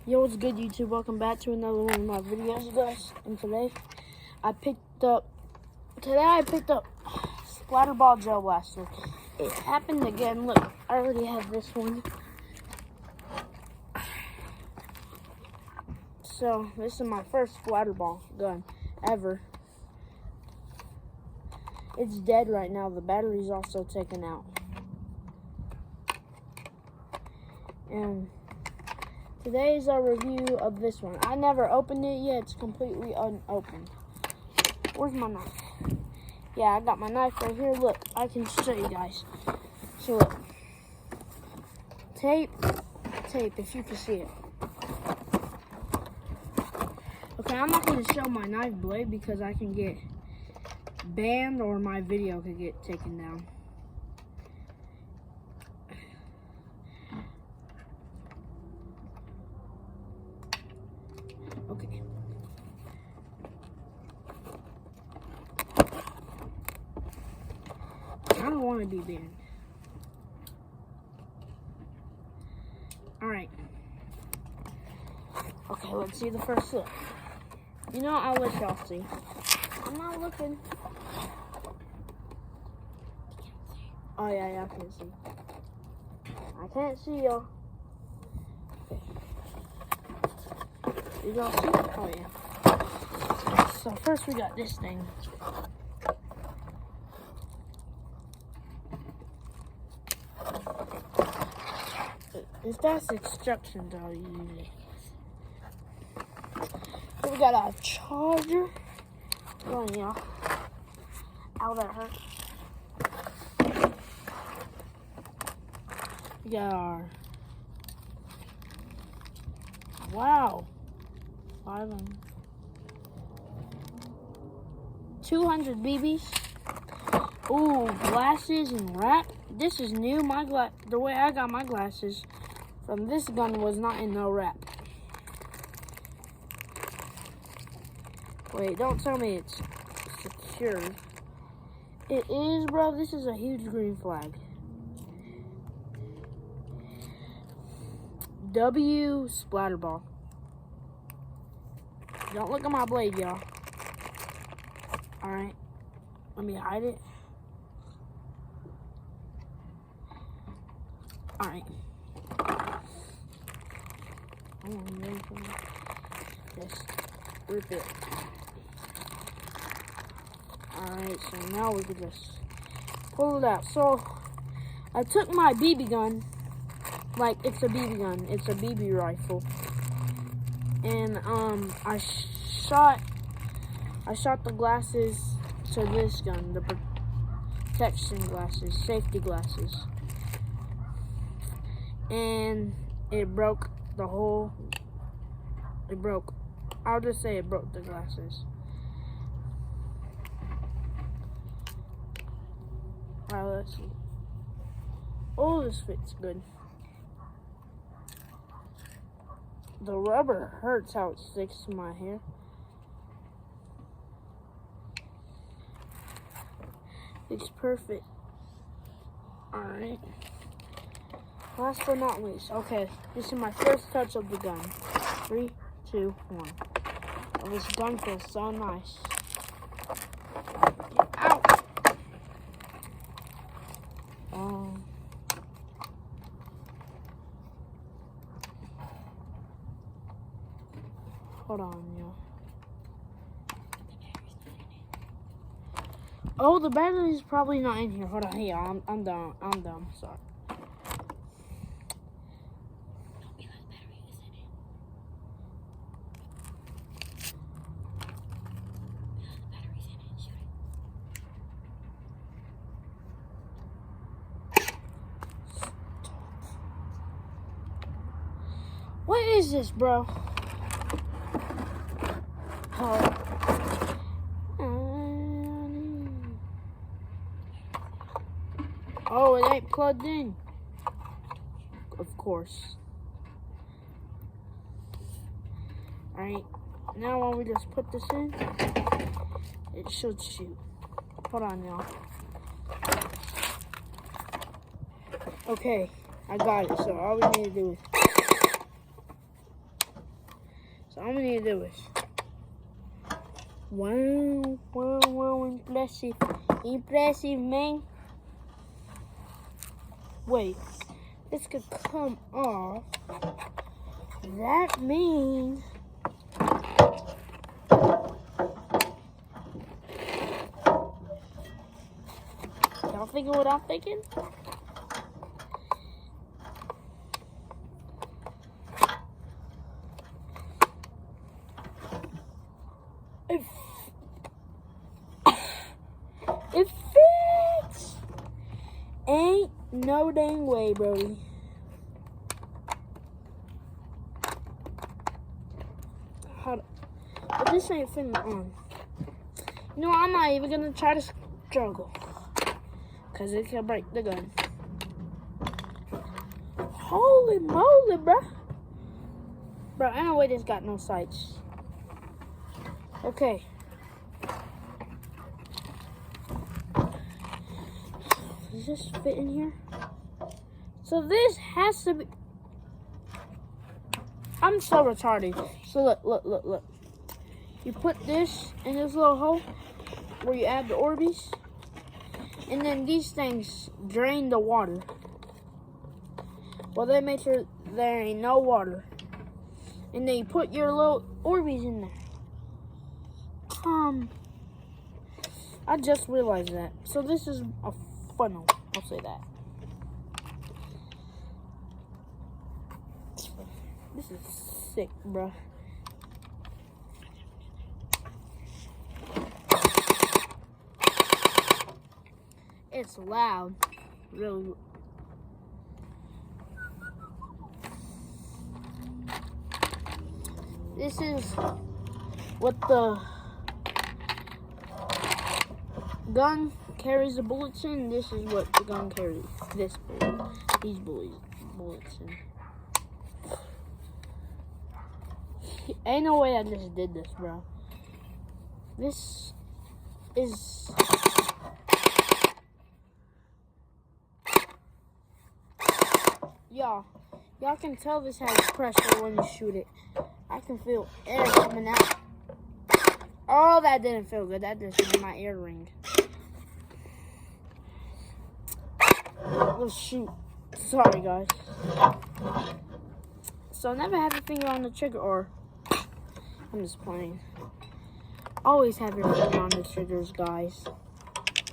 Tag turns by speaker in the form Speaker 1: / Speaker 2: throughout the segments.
Speaker 1: Yo, what's good, YouTube? Welcome back to another one of my videos, guys. And today I picked up splatter ball gel blaster. It happened again. Look, I already have this one. So this is my first splatter ball gun ever. It's dead right now. The battery's also taken out. And today is our review of this one. I never opened it yet. It's completely unopened. Where's my knife? Yeah, I got my knife right here. Look, I can show you guys. So look. Tape, if you can see it. Okay, I'm not going to show my knife blade because I can get banned or my video could get taken down. Okay. I don't want to be banned. Alright. Okay, let's see the first look. You know, I'll let y'all see. I'm not looking. Oh, yeah, I can see. I can't see y'all. You don't see it? Oh, yeah. So first we got this thing. If that's instructions, I'll use it. So we got our charger. Oh, yeah. Ow, that hurt. We got our... Wow. 200 BBs. Ooh, glasses and wrap. This is new. The way I got my glasses from this gun was not in no wrap. Wait, don't tell me it's secured. It is, bro. This is a huge green flag. W splatter ball. Don't look at my blade, y'all. Alright. Let me hide it. Alright. Just rip it. Alright, so now we can just pull it out. So, I took my BB gun. Like, it's a BB gun. It's a BB rifle. And, I shot the glasses to this gun, the protection glasses, safety glasses. And it broke the whole, I'll just say it broke the glasses. Alright, let's see. Oh, this fits good. The rubber hurts how it sticks to my hair. It's perfect. Alright. Last but not least. Okay, this is my first touch of the gun. 3, 2, 1. Oh, this gun feels so nice. Ow! Hold on, y'all. Oh, the battery's probably not in here. Hold on, hey, y'all. I'm dumb. Sorry. What is this, bro? Oh, it ain't plugged in. Of course. Alright, now when we just put this in, it should shoot. Hold on, y'all. Okay, I got it. So all we need to do is All we need to do is. Wow, wow, wow, impressive. Impressive, man. Wait, this could come off. That means y'all thinking what I'm thinking? It fits! Ain't no dang way, Brody. But this ain't fitting on. You know, I'm not even gonna try to struggle. Cause it can break the gun. Holy moly, bro. Bro, I know this got no sights. Okay. Does this fit in here? So this has to be... I'm so retarded. So look. You put this in this little hole where you add the Orbeez. And then these things drain the water. Well, they make sure there ain't no water. And then you put your little Orbeez in there. I just realized that. So this is a funnel. I'll say that. This is sick, bruh. It's loud. Really. This is what the gun carries the bullets in. This is what the gun carries. This bullet. These bullets in. Ain't no way I just did this, bro. This is... Y'all can tell this has pressure when you shoot it. I can feel air coming out. Oh, that didn't feel good. That just made my ear ring. Let's shoot. Sorry, guys. So never have your finger on the trigger, or I'm just playing. Always have your finger on the triggers, guys.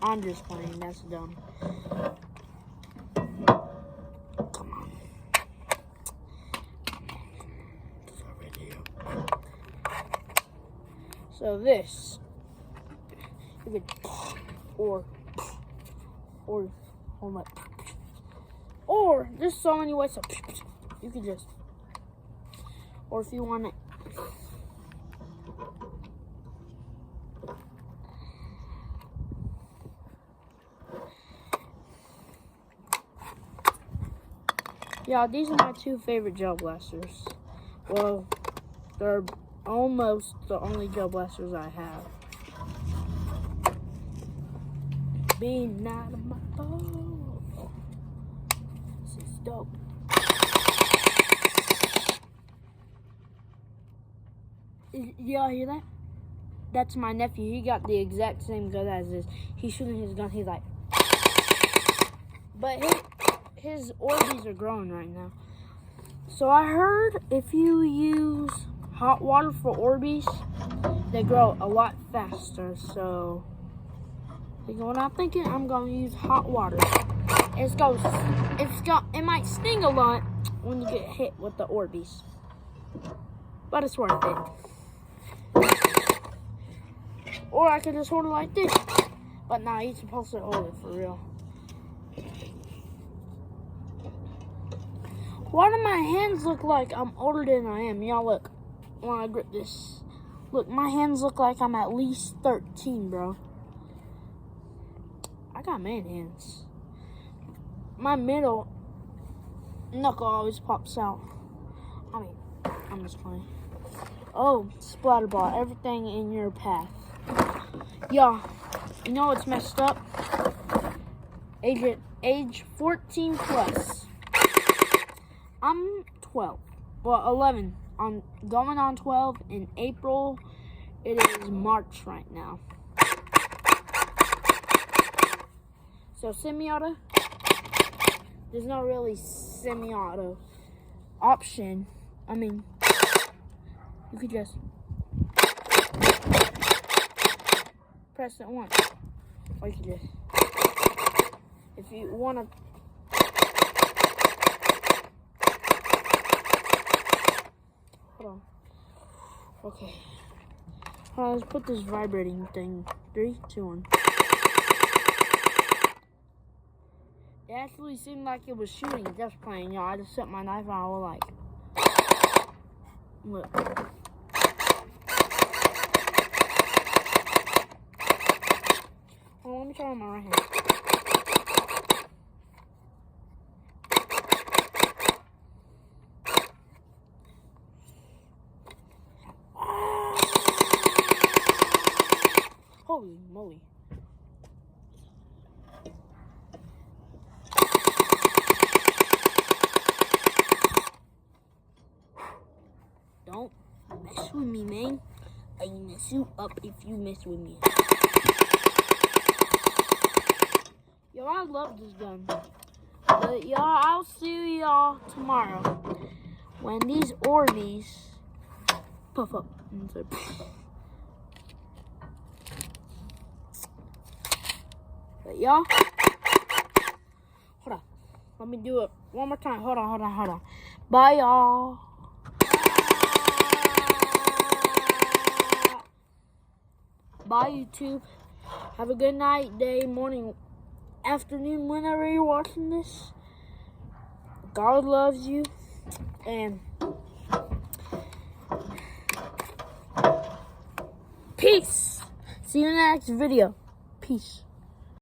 Speaker 1: I'm just playing. That's dumb. Come on. So this, you could, or hold up, or there's so many ways to, you could just, or if you want it. Yeah, these are my two favorite gel blasters. Well, they're almost the only gel blasters I have. Being out of my bowl. This is dope. Y'all hear that? That's my nephew. He got the exact same gun as this. He's shooting his gun. He's like... But his Orbeez are growing right now. So I heard if you use hot water for Orbeez, they grow a lot faster. So, you know what I'm thinking? I'm gonna use hot water. It might sting a lot when you get hit with the Orbeez, but it's worth it. Or I could just hold it like this. But nah, you're supposed to hold it for real. Why do my hands look like I'm older than I am? Y'all look, when I grip this. Look, my hands look like I'm at least 13, bro. I got man hands. My middle knuckle always pops out. I mean, I'm just playing. Oh, splatter ball, everything in your path. Y'all, you know what's messed up? Age 14 plus. I'm 12. Well, 11 going on 12 in April. It is March right now. So semi-auto, there's no really semi-auto option. I mean, you could just press it once, or you could just, if you want to, hold on, okay, hold on, let's put this vibrating thing, 3, 2, 1. It actually seemed like it was shooting, just playing, y'all. I just set my knife and I was like, look. Well, let me try on my right hand. Holy moly. Don't mess with me, man. I mess you up if you mess with me. Yo, I love this gun. But y'all, I'll see y'all tomorrow when these Orbeez puff up. But y'all, hold on. Let me do it one more time. Hold on. Bye, y'all. Bye, YouTube. Have a good night, day, morning, afternoon, whenever you're watching this. God loves you. And peace. See you in the next video. Peace.